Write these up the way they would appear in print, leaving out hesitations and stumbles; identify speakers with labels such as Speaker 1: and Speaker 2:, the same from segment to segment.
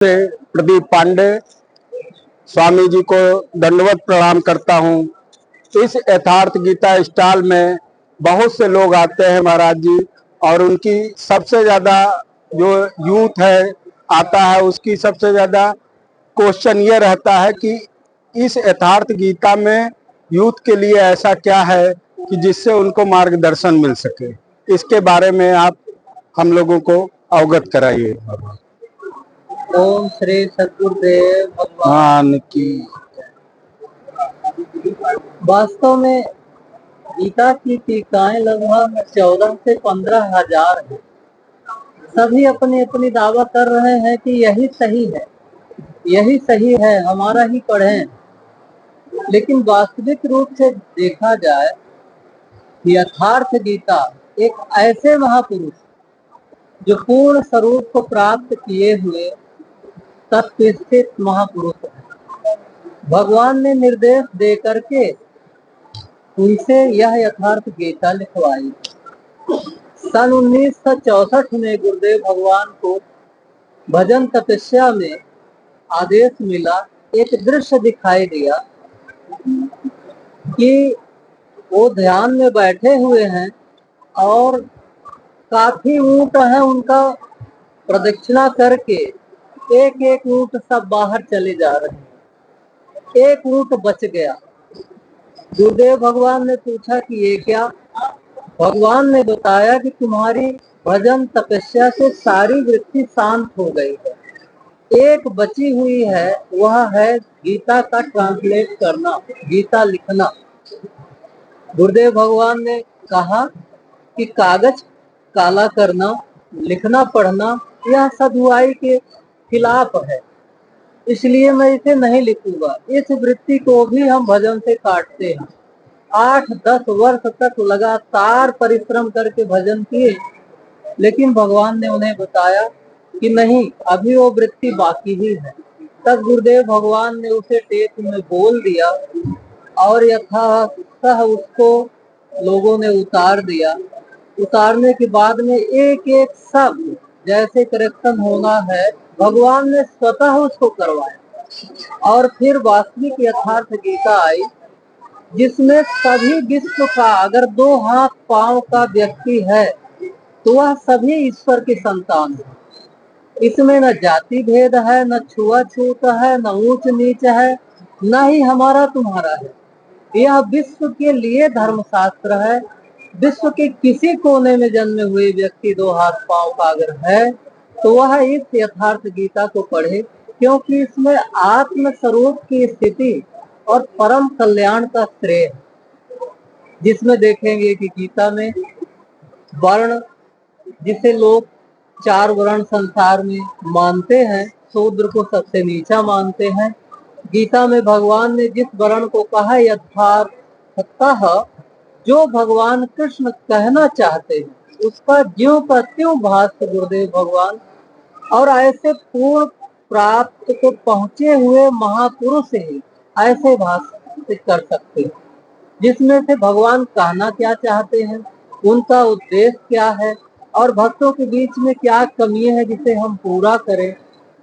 Speaker 1: से प्रदीप पांडे स्वामी जी को दंडवत प्रणाम करता हूँ। इस यथार्थ गीता स्टॉल में बहुत से लोग आते हैं महाराज जी, और उनकी सबसे ज्यादा जो यूथ है आता है, उसकी सबसे ज्यादा क्वेश्चन ये रहता है कि इस यथार्थ गीता में यूथ के लिए ऐसा क्या है कि जिससे उनको मार्गदर्शन मिल सके। इसके बारे में आप हम लोगों को अवगत कराइए।
Speaker 2: ओम श्री सद्गुरुदेव
Speaker 1: भगवान की।
Speaker 2: वास्तव में गीता की टीकाएं लगभग 14 से 15,000 है। सभी अपनी अपनी दावा कर रहे हैं कि यही सही है, यही सही है, हमारा ही पढ़ें। लेकिन वास्तविक रूप से देखा जाए, यथार्थ गीता एक ऐसे महापुरुष जो पूर्ण स्वरूप को प्राप्त किए हुए तत्वस्थित महापुरुष है, भगवान ने निर्देश दे करके उनसे यह यथार्थ गीता लिखवाई। सन 1964 में गुरुदेव भगवान को भजन तपस्या में आदेश मिला। एक दृश्य दिखाई दिया कि वो ध्यान में बैठे हुए हैं और काफी ऊंट है, उनका प्रदक्षिणा करके एक एक ऊंट सब बाहर चले जा रहे हैं। एक ऊंट बच गया। गुरुदेव भगवान ने पूछा कि ये क्या? भगवान ने बताया कि तुम्हारी भजन तपस्या से सारी वृत्ति शांत हो गई है, एक बची हुई है, वह है गीता का ट्रांसलेट करना, गीता लिखना। गुरुदेव भगवान ने कहा कि कागज काला करना, लिखना पढ़ना यह साधुआई के खिलाफ है, इसलिए मैं इसे नहीं लिखूंगा। इस वृत्ति को भी हम भजन से काटते हैं। 8-10 वर्ष तक लगातार परिश्रम करके भजन किए, लेकिन भगवान ने उन्हें बताया कि नहीं, अभी वो वृत्ति बाकी ही है। तब गुरुदेव भगवान ने उसे टेप में बोल दिया और यथासह उसको लोगों ने उतार दिया। उतारने के बाद में एक एक शब्द जैसे करेक्शन होना है, भगवान ने स्वतः उसको करवाया। और फिर वास्तविक यथार्थ गीता आई, जिसमें सभी विश्व का अगर 2 हाथ पांव का व्यक्ति है तो वह सभी ईश्वर की संतान है। इसमें न जाति भेद है, न छुआछूत है, न ऊंच नीच है, न ही हमारा तुम्हारा है। यह विश्व के लिए धर्मशास्त्र है। विश्व के किसी कोने में जन्मे हुए व्यक्ति 2 हाथ पांव का अगर है तो वह इस यथार्थ गीता को पढ़े, क्योंकि इसमें आत्म स्वरूप की स्थिति और परम कल्याण का श्रेय है। जिसमें देखेंगे कि गीता में वर्ण, जिसे लोग 4 वर्ण संसार में मानते हैं, शूद्र को सबसे नीचा मानते हैं। गीता में भगवान ने जिस वर्ण को कहा यथार्थतः जो भगवान कृष्ण कहना चाहते हैं उसका ज्यों का त्यों भाष्य गुरुदेव भगवान और ऐसे पूर्ण प्राप्त को पहुंचे हुए महापुरुष ही ऐसे भाष्य कर सकते हैं, जिसमें से भगवान कहना क्या चाहते हैं, उनका उद्देश्य क्या है और भक्तों के बीच में क्या कमी है जिसे हम पूरा करें।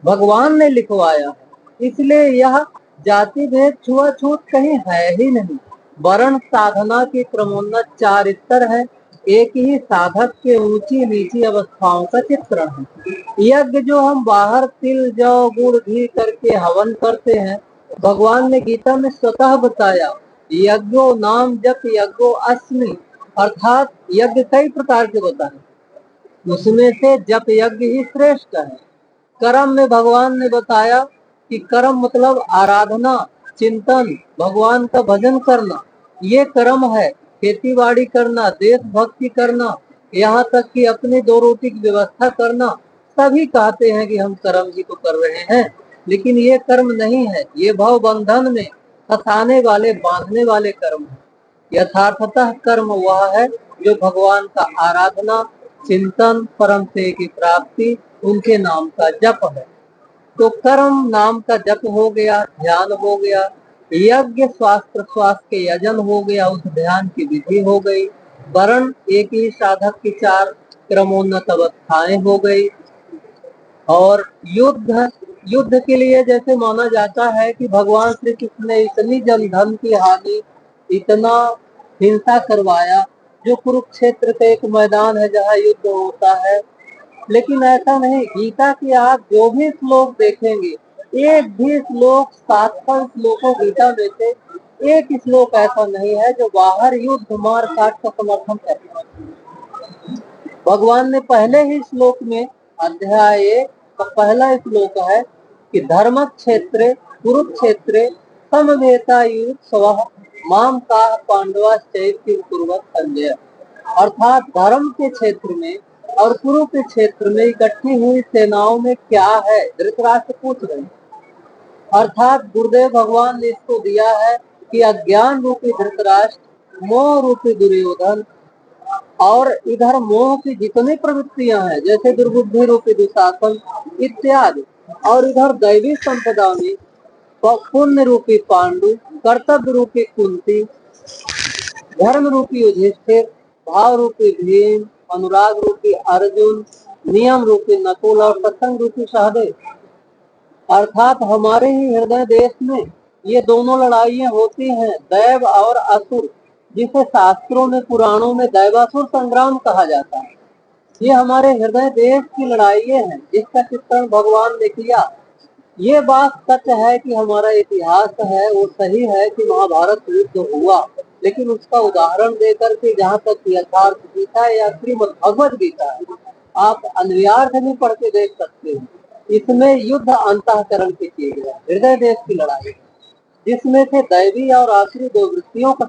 Speaker 2: भगवान ने लिखवाया है, इसलिए यह जाति भेद छुआछूत कहीं है ही नहीं। वर्ण साधना के क्रमोन्नत 4 स्तर है, एक ही साधक के ऊंची नीची अवस्थाओं का चित्रण है। यज्ञ जो हम बाहर तिल जौ गुड़ घी करके हवन करते हैं, भगवान ने गीता में स्वतः बताया यज्ञो नाम जप यज्ञो अस्मि, अर्थात यज्ञ कई प्रकार के बताए, उसमें से जप यज्ञ ही श्रेष्ठ है। कर्म में भगवान ने बताया कि कर्म मतलब आराधना, चिंतन, भगवान का भजन करना, ये कर्म है। खेती बाड़ी करना, देशभक्ति करना, यहाँ तक कि अपनी 2 रोटी की व्यवस्था करना, सभी कहते हैं कि हम कर्म ही तो कर रहे हैं, लेकिन ये कर्म नहीं है, ये भव बंधन में फंसाने वाले, बांधने वाले कर्म है। यथार्थतः कर्म वह है जो भगवान का आराधना, चिंतन, परम से की प्राप्ति, उनके नाम का जप है। तो कर्म नाम का जप हो गया, ध्यान हो गया, यज्ञ श्वास प्रश्वास के यजन हो गया, उस ध्यान की विधि हो गई। वर्ण एक ही साधक की 4 क्रमोन्नत अवस्थाएं हो गई। और युद्ध युद्ध के लिए जैसे माना जाता है कि भगवान श्री कृष्ण ने इतनी जनधन की हानि, इतना हिंसा करवाया, जो कुरुक्षेत्र का एक मैदान है जहाँ युद्ध होता है। लेकिन ऐसा नहीं, गीता की आप जो भी श्लोक देखेंगे, एक भी श्लोक, 700 श्लोकों गीता में से एक श्लोक ऐसा नहीं है जो बाहर युद्ध मार काट का समर्थन करता है। भगवान ने पहले ही श्लोक में, अध्याय 1 का पहला श्लोक है कि धर्म क्षेत्रे कुरुक्षेत्रे समवेतायुत्सवः माम काः पांडवा चैत्य कुर्वत संजय। अर्थात धर्म के क्षेत्र में और कुरु के क्षेत्र में इकट्ठी हुई सेनाओं में क्या है, धृतराष्ट्र पूछ रहे हैं। अर्थात गुरुदेव भगवान ने इसको दिया है कि अज्ञान रूपी धृतराष्ट्र, मोह रूपी दुर्योधन, और इधर मोह की जितनी प्रवृत्तियां हैं जैसे दुर्बुद्धि रूपी दुशासन इत्यादि, और इधर दैवी संपदा में पुण्य रूपी पांडु, कर्तव्य रूपी कुंती, धर्म रूपी युधिष्ठिर, भाव रूपी भीम, अनुराग रूपी अर्जुन, नियम रूपी नकुल और सत्संग रूपी सहदेव। अर्थात हमारे ही हृदय देश में ये दोनों लड़ाइयाँ होती हैं, दैव और असुर, जिसे शास्त्रों में, पुराणों में दैवासुर संग्राम कहा जाता है। ये हमारे हृदय देश की लड़ाइयाँ हैं जिसका चित्रण भगवान ने किया। ये बात सच है कि हमारा इतिहास है वो सही है कि महाभारत युद्ध हुआ, लेकिन उसका उदाहरण देकर के जहाँ तक यथार्थ गीता या श्रीमद् भगवद गीता है, आप अन्वयार्थ भी पढ़ के देख सकते हैं। इसमें युद्ध अंतःकरण के किए गए, हृदय देश की लड़ाई, जिसमें से दैवी और आसुरी दो वृत्तियों का